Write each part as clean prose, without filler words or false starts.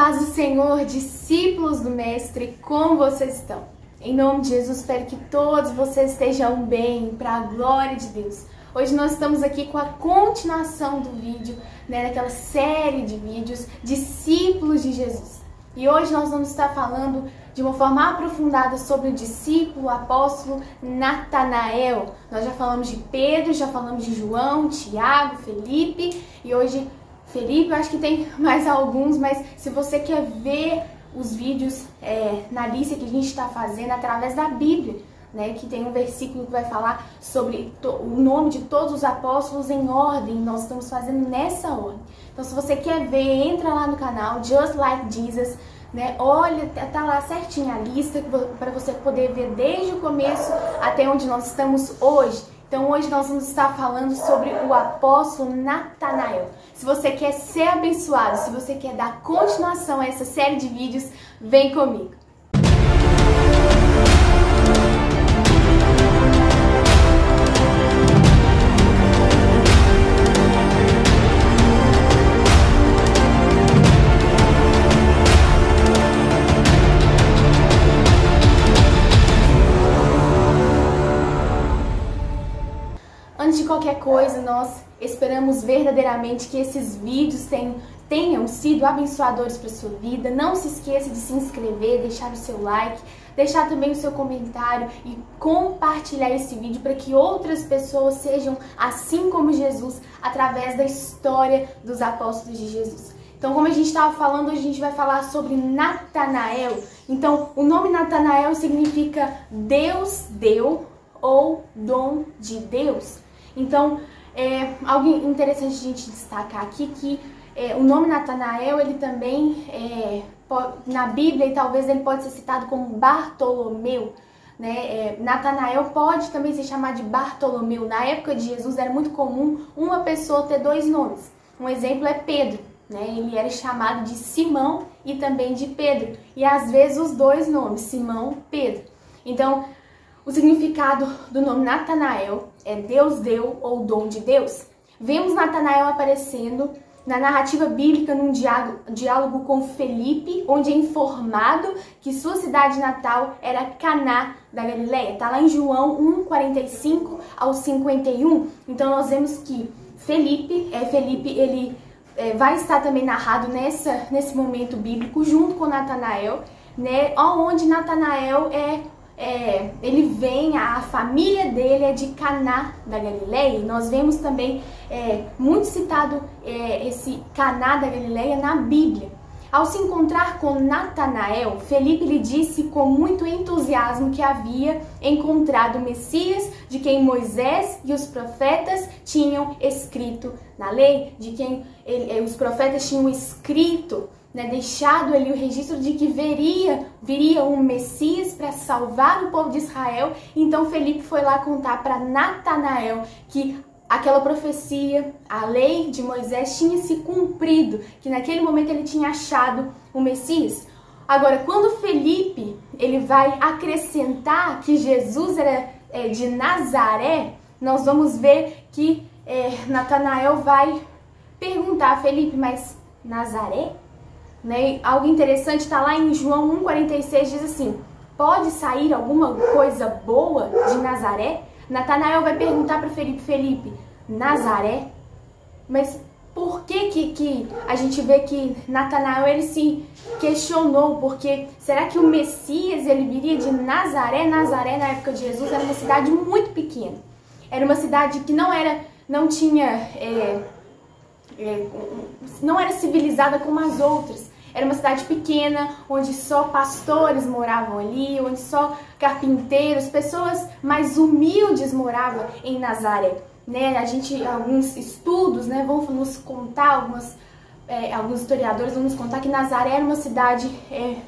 paz do Senhor, discípulos do Mestre, como vocês estão? Em nome de Jesus, espero que todos vocês estejam bem, para a glória de Deus. Hoje nós estamos aqui com a continuação do vídeo, daquela série de vídeos, Discípulos de Jesus. E hoje nós vamos estar falando de uma forma aprofundada sobre o discípulo, o apóstolo Natanael. Nós já falamos de Pedro, já falamos de João, Tiago, Felipe, e hoje Felipe, eu acho que tem mais alguns, mas se você quer ver os vídeos na lista que a gente está fazendo através da Bíblia, que tem um versículo que vai falar sobre o nome de todos os apóstolos em ordem, nós estamos fazendo nessa ordem. Então se você quer ver, entra lá no canal Just Like Jesus, olha, tá lá certinho a lista para você poder ver desde o começo até onde nós estamos hoje. Então hoje nós vamos estar falando sobre o apóstolo Natanael. Se você quer ser abençoado, se você quer dar continuação a essa série de vídeos, vem comigo. Antes de qualquer coisa, nós esperamos verdadeiramente que esses vídeos tenham sido abençoadores para a sua vida. Não se esqueça de se inscrever, deixar o seu like, deixar também o seu comentário e compartilhar esse vídeo para que outras pessoas sejam assim como Jesus através da história dos apóstolos de Jesus. Então, como a gente estava falando, hoje a gente vai falar sobre Natanael. Então, o nome Natanael significa Deus deu ou dom de Deus. Então, algo interessante a gente destacar aqui que o nome Natanael, ele também, na Bíblia, e talvez ele pode ser citado como Bartolomeu. Natanael pode também ser chamado de Bartolomeu. Na época de Jesus era muito comum uma pessoa ter dois nomes. Um exemplo é Pedro. Ele era chamado de Simão e também de Pedro. E às vezes os dois nomes, Simão, Pedro. Então, o significado do nome Natanael é Deus deu ou dom de Deus. Vemos Natanael aparecendo na narrativa bíblica num diálogo com Felipe, onde é informado que sua cidade natal era Caná da Galileia. Está lá em João 1:45 ao 51. Então nós vemos que Felipe ele vai estar também narrado nesse momento bíblico junto com Natanael, onde Natanael ele vem, a família dele é de Caná da Galileia. E nós vemos também muito citado esse Caná da Galileia na Bíblia. Ao se encontrar com Natanael, Felipe lhe disse com muito entusiasmo que havia encontrado o Messias, de quem Moisés e os profetas tinham escrito na lei, de quem os profetas tinham escrito, deixado ali o registro de que viria um Messias para salvar o povo de Israel. Então Felipe foi lá contar para Natanael que aquela profecia, a lei de Moisés tinha se cumprido, que naquele momento ele tinha achado o Messias. Agora, quando Felipe ele vai acrescentar que Jesus era de Nazaré, nós vamos ver que Natanael vai perguntar a Felipe, mas Nazaré? Algo interessante está lá em João 1:46, diz assim: pode sair alguma coisa boa de Nazaré? Natanael vai perguntar para Felipe, Nazaré? Mas por que a gente vê que Natanael ele se questionou? Porque será que o Messias ele viria de Nazaré? Nazaré na época de Jesus era uma cidade muito pequena. Era uma cidade que não era civilizada como as outras. Era uma cidade pequena, onde só pastores moravam ali, onde só carpinteiros, pessoas mais humildes moravam em Nazaré. Alguns estudos vão nos contar, alguns historiadores vão nos contar que Nazaré era uma cidade,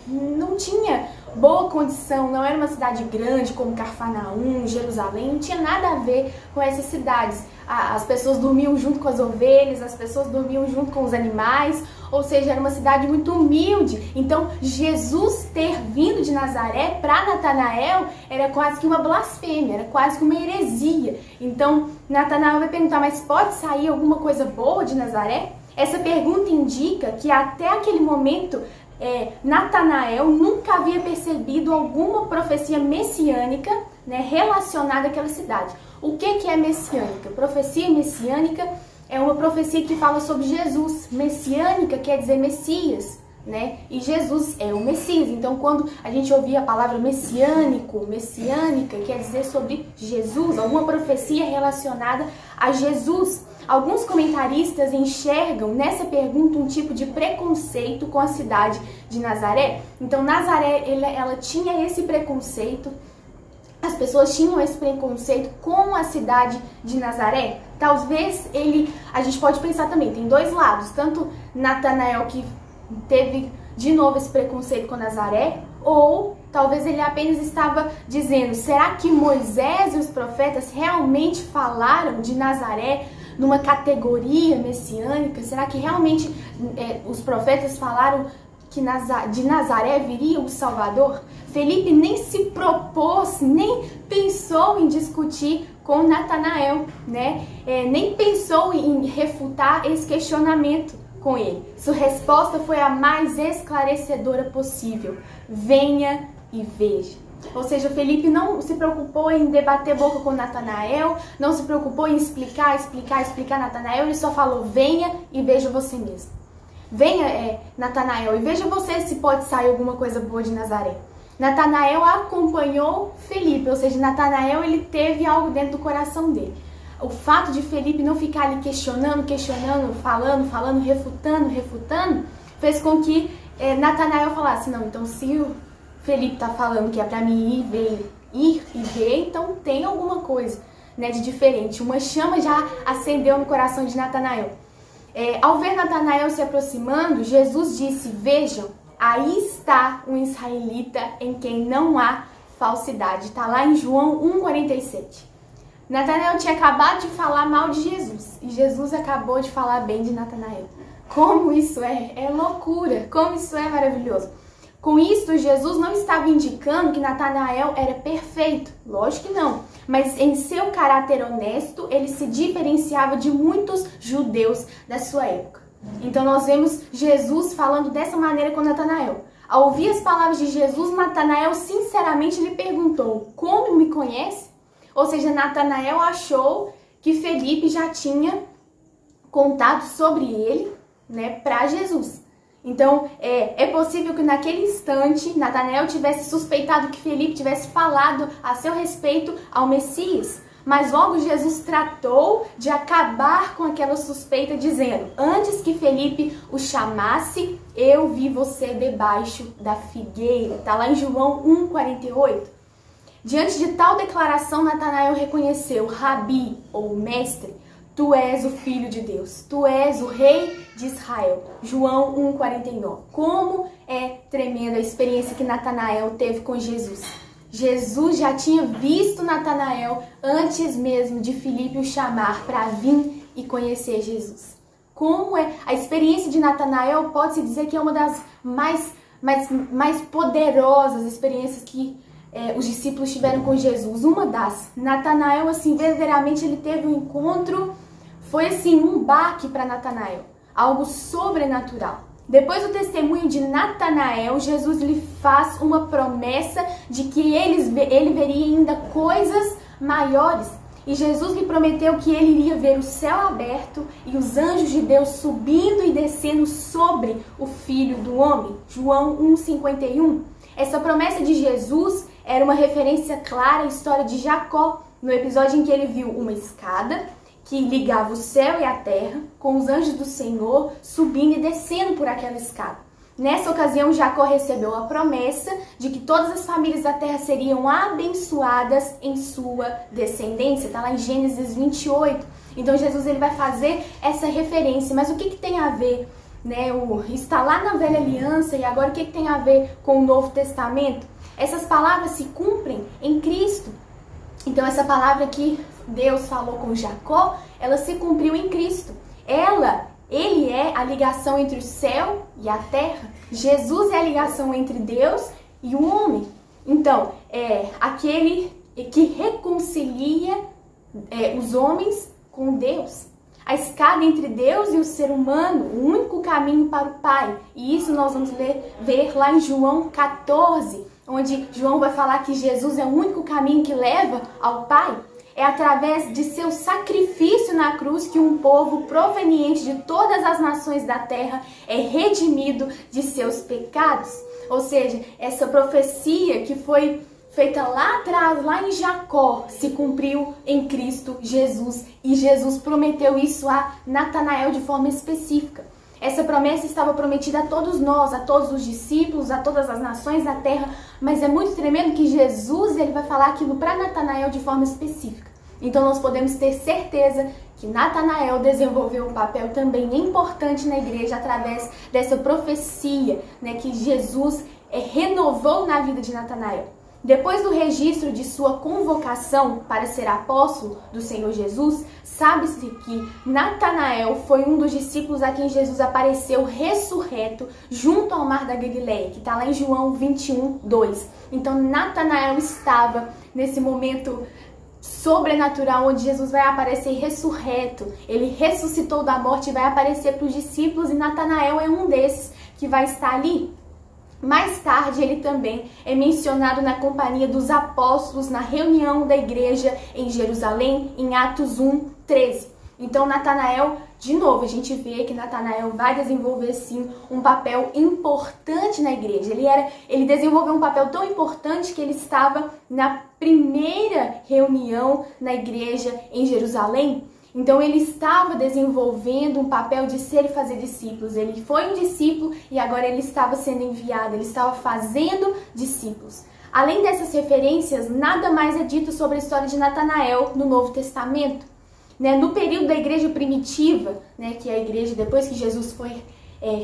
não tinha boa condição, não era uma cidade grande como Cafarnaum, Jerusalém, não tinha nada a ver com essas cidades. As pessoas dormiam junto com as ovelhas, as pessoas dormiam junto com os animais, ou seja, era uma cidade muito humilde. Então, Jesus ter vindo de Nazaré para Natanael era quase que uma blasfêmia, era quase que uma heresia. Então, Natanael vai perguntar, mas pode sair alguma coisa boa de Nazaré? Essa pergunta indica que até aquele momento Natanael nunca havia percebido alguma profecia messiânica, né, relacionada àquela cidade. O que é messiânica? Profecia messiânica é uma profecia que fala sobre Jesus. Messiânica quer dizer Messias, né? E Jesus é o Messias. Então, quando a gente ouvia a palavra messiânico, messiânica, quer dizer sobre Jesus, alguma profecia relacionada a Jesus. Alguns comentaristas enxergam nessa pergunta um tipo de preconceito com a cidade de Nazaré. Então, Nazaré, ela tinha esse preconceito. As pessoas tinham esse preconceito com a cidade de Nazaré. Talvez a gente pode pensar também, tem dois lados. Tanto Natanael que teve de novo esse preconceito com Nazaré, ou talvez ele apenas estava dizendo, será que Moisés e os profetas realmente falaram de Nazaré numa categoria messiânica? Será que realmente os profetas falaram que de Nazaré viria o Salvador? Felipe nem se propôs, nem pensou em discutir com Natanael, né? Nem pensou em refutar esse questionamento com ele. Sua resposta foi a mais esclarecedora possível. Venha e veja. Ou seja, Felipe não se preocupou em debater boca com Natanael, não se preocupou em explicar Natanael, ele só falou, venha e veja você mesmo. Venha, Natanael, e veja você se pode sair alguma coisa boa de Nazaré. Natanael acompanhou Felipe, ou seja, Natanael ele teve algo dentro do coração dele. O fato de Felipe não ficar ali questionando, falando, refutando, fez com que Natanael falasse, não, então se o Felipe tá falando que é para mim ir e ver, então tem alguma coisa, né, de diferente. Uma chama já acendeu no coração de Natanael. Ao ver Natanael se aproximando, Jesus disse, vejam, aí está um israelita em quem não há falsidade. Está lá em João 1,47. Natanael tinha acabado de falar mal de Jesus e Jesus acabou de falar bem de Natanael. Como isso é loucura, como isso é maravilhoso. Com isso, Jesus não estava indicando que Natanael era perfeito, lógico que não, mas em seu caráter honesto, ele se diferenciava de muitos judeus da sua época. Então nós vemos Jesus falando dessa maneira com Natanael. Ao ouvir as palavras de Jesus, Natanael sinceramente lhe perguntou, como me conhece? Ou seja, Natanael achou que Felipe já tinha contado sobre ele, né, para Jesus. Então, é possível que naquele instante Natanael tivesse suspeitado que Felipe tivesse falado a seu respeito ao Messias. Mas logo Jesus tratou de acabar com aquela suspeita, dizendo, antes que Felipe o chamasse, eu vi você debaixo da figueira. Está lá em João 1,48. Diante de tal declaração, Natanael reconheceu, Rabi, ou mestre, tu és o Filho de Deus, tu és o Rei de Israel. João 1,49. Como é tremenda a experiência que Natanael teve com Jesus. Jesus já tinha visto Natanael antes mesmo de Felipe o chamar para vir e conhecer Jesus. Como é a experiência de Natanael, pode-se dizer que é uma das mais poderosas experiências que os discípulos tiveram com Jesus. Uma das. Natanael, assim, verdadeiramente ele teve um encontro, foi assim, um baque para Natanael, algo sobrenatural. Depois do testemunho de Natanael, Jesus lhe faz uma promessa de que ele veria ainda coisas maiores. E Jesus lhe prometeu que ele iria ver o céu aberto e os anjos de Deus subindo e descendo sobre o Filho do Homem. João 1,51. Essa promessa de Jesus era uma referência clara à história de Jacó, no episódio em que ele viu uma escada que ligava o céu e a terra, com os anjos do Senhor subindo e descendo por aquela escada. Nessa ocasião, Jacó recebeu a promessa de que todas as famílias da terra seriam abençoadas em sua descendência. Está lá em Gênesis 28. Então, Jesus ele vai fazer essa referência. Mas o que tem a ver, né? Está lá na Velha Aliança e agora o que tem a ver com o Novo Testamento? Essas palavras se cumprem em Cristo. Então, essa palavra que Deus falou com Jacó, ela se cumpriu em Cristo. Ele é a ligação entre o céu e a terra. Jesus é a ligação entre Deus e o homem. Então, é aquele que reconcilia os homens com Deus. A escada entre Deus e o ser humano, o único caminho para o Pai. E isso nós vamos ver lá em João 14, onde João vai falar que Jesus é o único caminho que leva ao Pai. É através de seu sacrifício na cruz que um povo proveniente de todas as nações da terra é redimido de seus pecados. Ou seja, essa profecia que foi feita lá atrás, lá em Jacó, se cumpriu em Cristo Jesus. E Jesus prometeu isso a Natanael de forma específica. Essa promessa estava prometida a todos nós, a todos os discípulos, a todas as nações da terra, mas é muito tremendo que Jesus ele vai falar aquilo para Natanael de forma específica. Então nós podemos ter certeza que Natanael desenvolveu um papel também importante na igreja através dessa profecia, né, que Jesus renovou na vida de Natanael. Depois do registro de sua convocação para ser apóstolo do Senhor Jesus, sabe-se que Natanael foi um dos discípulos a quem Jesus apareceu ressurreto junto ao mar da Galileia, que está lá em João 21, 2. Então Natanael estava nesse momento sobrenatural onde Jesus vai aparecer ressurreto. Ele ressuscitou da morte e vai aparecer para os discípulos e Natanael é um desses que vai estar ali. Mais tarde, ele também é mencionado na companhia dos apóstolos na reunião da igreja em Jerusalém, em Atos 1, 13. Então, Natanael, de novo, a gente vê que Natanael vai desenvolver, sim, um papel importante na igreja. Ele desenvolveu um papel tão importante que ele estava na primeira reunião na igreja em Jerusalém. Então ele estava desenvolvendo um papel de ser e fazer discípulos. Ele foi um discípulo e agora ele estava sendo enviado, ele estava fazendo discípulos. Além dessas referências, nada mais é dito sobre a história de Natanael no Novo Testamento. No período da igreja primitiva, que é a igreja depois que Jesus foi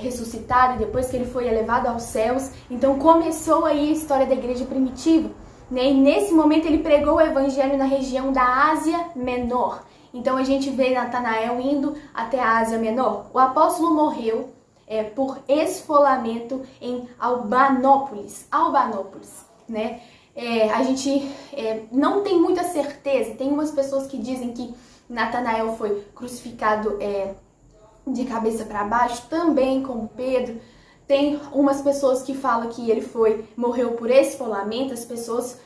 ressuscitado e depois que ele foi elevado aos céus, então começou aí a história da igreja primitiva. E nesse momento ele pregou o evangelho na região da Ásia Menor. Então a gente vê Natanael indo até a Ásia Menor. O apóstolo morreu por esfolamento em Albanópolis. A gente não tem muita certeza. Tem umas pessoas que dizem que Natanael foi crucificado de cabeça para baixo, também como Pedro. Tem umas pessoas que falam que ele morreu por esfolamento. As pessoas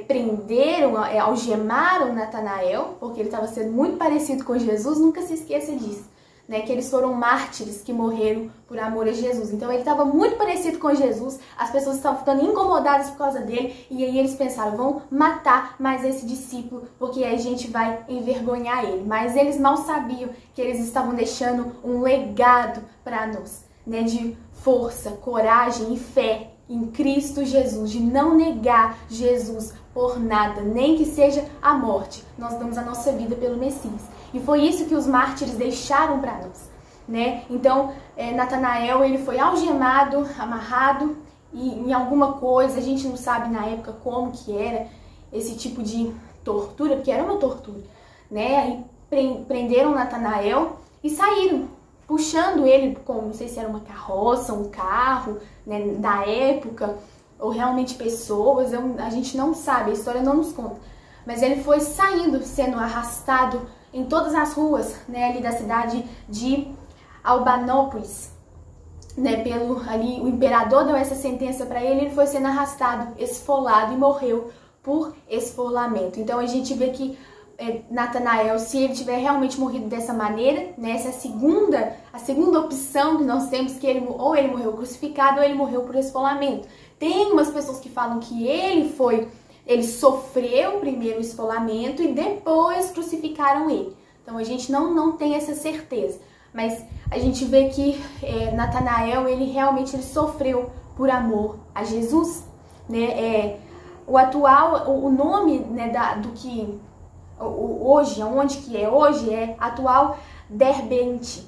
prenderam, algemaram Natanael, porque ele estava sendo muito parecido com Jesus. Nunca se esqueça disso, que eles foram mártires que morreram por amor a Jesus. Então ele estava muito parecido com Jesus, as pessoas estavam ficando incomodadas por causa dele, e aí eles pensaram, vão matar mais esse discípulo, porque aí a gente vai envergonhar ele. Mas eles mal sabiam que eles estavam deixando um legado para nós, de força, coragem e fé em Cristo Jesus, de não negar Jesus por nada, nem que seja a morte. Nós damos a nossa vida pelo Messias. E foi isso que os mártires deixaram para nós, Então, Natanael, ele foi algemado, amarrado e em alguma coisa, a gente não sabe na época como que era esse tipo de tortura, porque era uma tortura, Aí prenderam Natanael e saíram puxando ele como, não sei se era uma carroça, um carro, da época, ou realmente pessoas, a gente não sabe, a história não nos conta. Mas ele foi saindo, sendo arrastado em todas as ruas, ali da cidade de Albanópolis, ali o imperador deu essa sentença para ele, ele foi sendo arrastado, esfolado e morreu por esfolamento. Então a gente vê que Natanael, se ele tiver realmente morrido dessa maneira, essa é a segunda opção que nós temos, que ele morreu crucificado ou ele morreu por esfolamento. Tem umas pessoas que falam que ele sofreu primeiro o esfolamento e depois crucificaram ele. Então a gente não tem essa certeza, mas a gente vê que Natanael, ele realmente sofreu por amor a Jesus, O nome, do que hoje, onde que é hoje, é atual Derbente,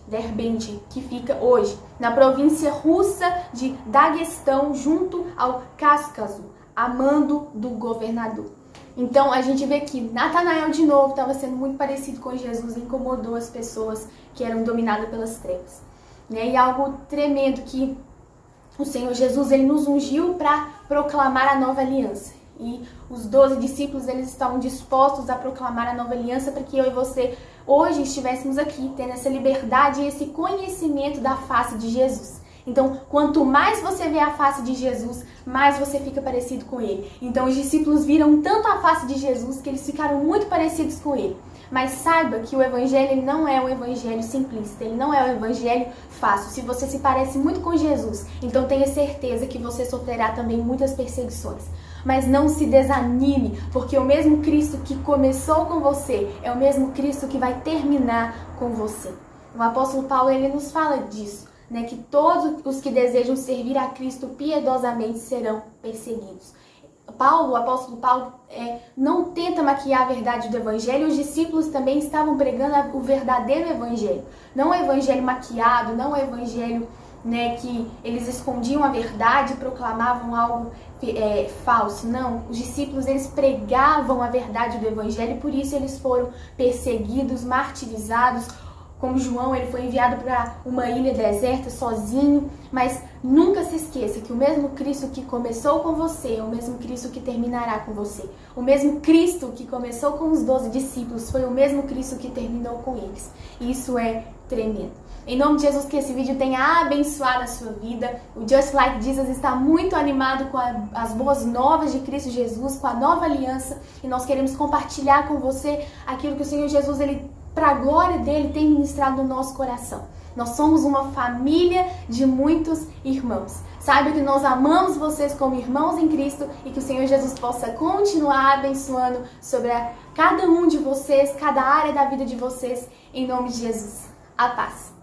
que fica hoje na província russa de Daguestão, junto ao Cáucaso, a mando do governador. Então a gente vê que Natanael de novo estava sendo muito parecido com Jesus, incomodou as pessoas que eram dominadas pelas trevas, E algo tremendo que o Senhor Jesus, ele nos ungiu para proclamar a nova aliança. E os 12 discípulos, eles estavam dispostos a proclamar a nova aliança para que eu e você hoje estivéssemos aqui tendo essa liberdade e esse conhecimento da face de Jesus. Então, quanto mais você vê a face de Jesus, mais você fica parecido com ele. Então, os discípulos viram tanto a face de Jesus que eles ficaram muito parecidos com ele. Mas saiba que o evangelho ele não é um evangelho simplista, ele não é um evangelho fácil. Se você se parece muito com Jesus, então tenha certeza que você sofrerá também muitas perseguições. Mas não se desanime, porque o mesmo Cristo que começou com você é o mesmo Cristo que vai terminar com você. O apóstolo Paulo ele nos fala disso, né, que todos os que desejam servir a Cristo piedosamente serão perseguidos. O apóstolo Paulo não tenta maquiar a verdade do evangelho, os discípulos também estavam pregando o verdadeiro evangelho. Não o evangelho maquiado, não o evangelho, né, que eles escondiam a verdade e proclamavam algo falso. Não, os discípulos eles pregavam a verdade do evangelho e por isso eles foram perseguidos, martirizados. Como João, ele foi enviado para uma ilha deserta sozinho, mas nunca se esqueça que o mesmo Cristo que começou com você é o mesmo Cristo que terminará com você. O mesmo Cristo que começou com os 12 discípulos foi o mesmo Cristo que terminou com eles. Isso é tremendo. Em nome de Jesus, que esse vídeo tenha abençoado a sua vida. O Just Like Jesus está muito animado com as boas novas de Cristo Jesus, com a nova aliança, e nós queremos compartilhar com você aquilo que o Senhor Jesus, ele, para a glória dele, tem ministrado no nosso coração. Nós somos uma família de muitos irmãos. Saiba que nós amamos vocês como irmãos em Cristo e que o Senhor Jesus possa continuar abençoando sobre cada um de vocês, cada área da vida de vocês, em nome de Jesus. A paz.